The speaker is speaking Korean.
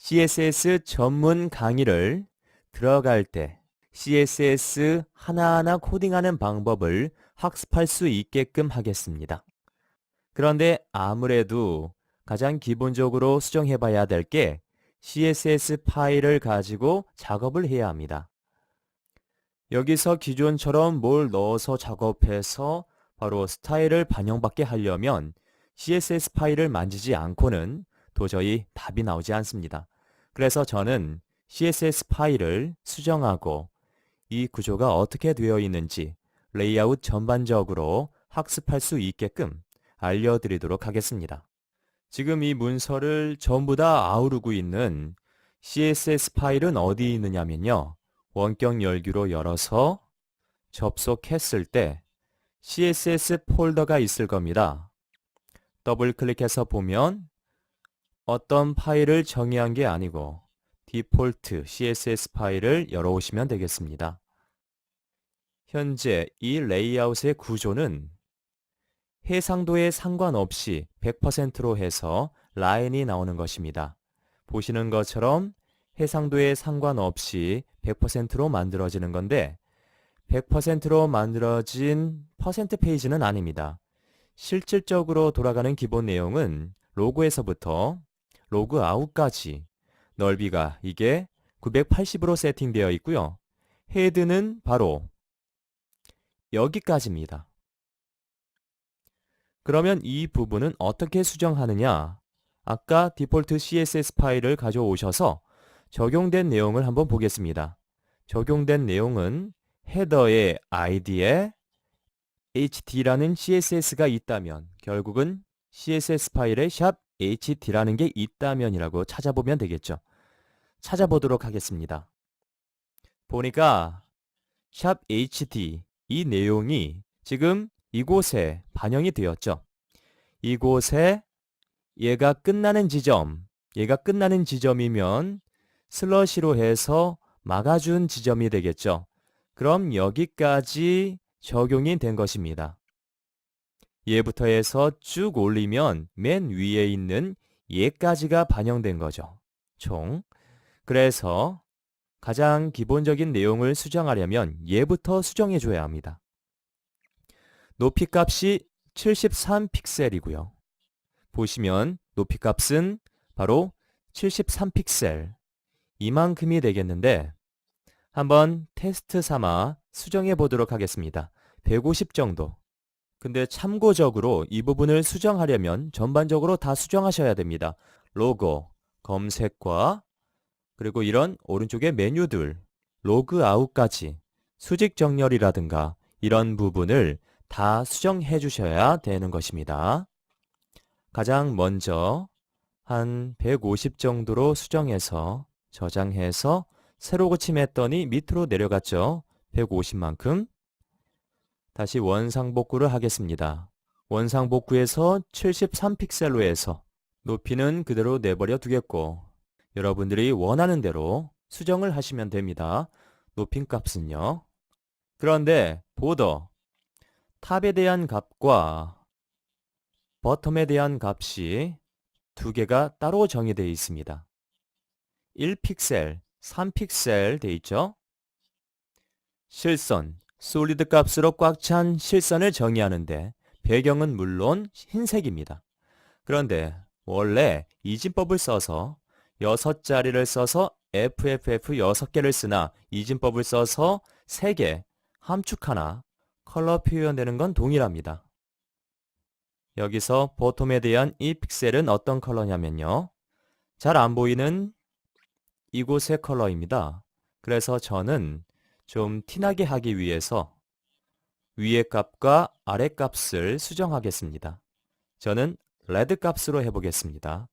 CSS 전문 강의를 들어갈 때 CSS 하나하나 코딩하는 방법을 학습할 수 있게끔 하겠습니다. 그런데 아무래도 가장 기본적으로 수정해 봐야 될 게 CSS 파일을 가지고 작업을 해야 합니다. 여기서 기존처럼 뭘 넣어서 작업해서 바로 스타일을 반영받게 하려면 CSS 파일을 만지지 않고는 도저히 답이 나오지 않습니다. 그래서 저는 CSS 파일을 수정하고 이 구조가 어떻게 되어 있는지 레이아웃 전반적으로 학습할 수 있게끔 알려드리도록 하겠습니다. 지금 이 문서를 전부 다 아우르고 있는 CSS 파일은 어디 있느냐면요. 원격 열기로 열어서 접속했을 때 CSS 폴더가 있을 겁니다. 더블 클릭해서 보면 어떤 파일을 정의한 게 아니고 디폴트 CSS 파일을 열어오시면 되겠습니다. 현재 이 레이아웃의 구조는 해상도에 상관없이 100%로 해서 라인이 나오는 것입니다. 보시는 것처럼 해상도에 상관없이 100%로 만들어지는 건데 100%로 만들어진 퍼센트 페이지는 아닙니다. 실질적으로 돌아가는 기본 내용은 로그에서부터 로그 아웃까지 넓이가 이게 980으로 세팅되어 있고요. 헤드는 바로 여기까지입니다. 그러면 이 부분은 어떻게 수정하느냐? 아까 디폴트 CSS 파일을 가져오셔서 적용된 내용을 한번 보겠습니다. 적용된 내용은 헤더의 id에 ht라는 CSS가 있다면 결국은 CSS 파일에 샵 ht라는 게 있다면이라고 찾아보면 되겠죠. 찾아보도록 하겠습니다. 보니까 샵 ht 이 내용이 지금 이곳에 반영이 되었죠. 이곳에 얘가 끝나는 지점이면 슬러시로 해서 막아준 지점이 되겠죠. 그럼 여기까지 적용이 된 것입니다. 얘부터 해서 쭉 올리면 맨 위에 있는 얘까지가 반영된 거죠. 총. 그래서 가장 기본적인 내용을 수정하려면 얘부터 수정해 줘야 합니다. 높이 값이 73픽셀이고요. 보시면 높이 값은 바로 73픽셀 이만큼이 되겠는데 한번 테스트 삼아 수정해 보도록 하겠습니다. 150 정도. 근데 참고적으로 이 부분을 수정하려면 전반적으로 다 수정하셔야 됩니다. 로고, 검색과 그리고 이런 오른쪽에 메뉴들, 로그 아웃까지 수직 정렬이라든가 이런 부분을 다 수정해 주셔야 되는 것입니다. 가장 먼저 한 150 정도로 수정해서 저장해서 새로 고침했더니 밑으로 내려갔죠. 150만큼. 다시 원상복구를 하겠습니다. 원상복구에서 73픽셀로 해서 높이는 그대로 내버려 두겠고 여러분들이 원하는 대로 수정을 하시면 됩니다. 높임 값은요. 그런데 보더, 탑에 대한 값과 버텀에 대한 값이 두 개가 따로 정의되어 있습니다. 1픽셀, 3픽셀 돼 있죠? 실선, 솔리드 값으로 꽉 찬 실선을 정의하는데 배경은 물론 흰색입니다. 그런데 원래 이진법을 써서 6자리를 써서 FFF 6개를 쓰나 이진법을 써서 3개, 함축 하나, 컬러 표현되는 건 동일합니다. 여기서 보톰에 대한 이 픽셀은 어떤 컬러냐면요. 잘 안 보이는 이곳의 컬러입니다. 그래서 저는 좀 티나게 하기 위해서 위의 값과 아래 값을 수정하겠습니다. 저는 레드 값으로 해보겠습니다.